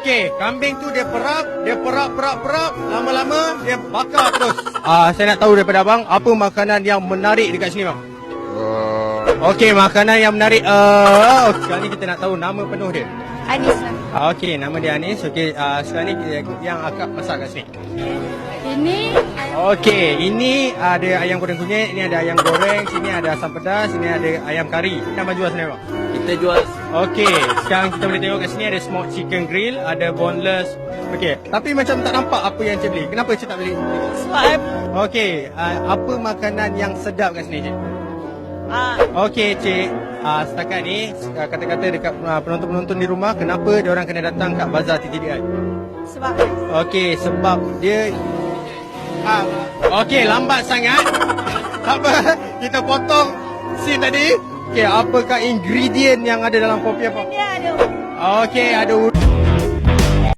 Okey, kambing tu dia perap, lama-lama dia bakar terus. Saya nak tahu daripada abang, apa makanan yang menarik dekat sini bang? Okey, makanan yang menarik. Sekarang ni kita nak tahu nama penuh dia. Anis. Okey, nama dia Anis. Okey, sekarang ni yang akak masak kat sini. Ini Okey, ini ada ayam goreng kunyit, ini ada ayam goreng, sini ada asam pedas, sini ada ayam kari. Kita nak jual sini bang? Kita jual. Okey, sekarang kita boleh tengok kat sini ada smoked chicken grill, ada boneless. Okey, tapi macam tak nampak apa yang cik beli. Kenapa cik tak beli? Sebab Okey, apa makanan yang sedap kat sini cik? Okey cik, setakat ni kata-kata dekat penonton-penonton di rumah, kenapa diorang kena datang kat Bazar TTDI? sebab Okey, sebab dia okey, lambat sangat. Tak apa, kita potong scene tadi. Okey, apakah ingredient yang ada dalam kopi apa? dia ada Okey, ada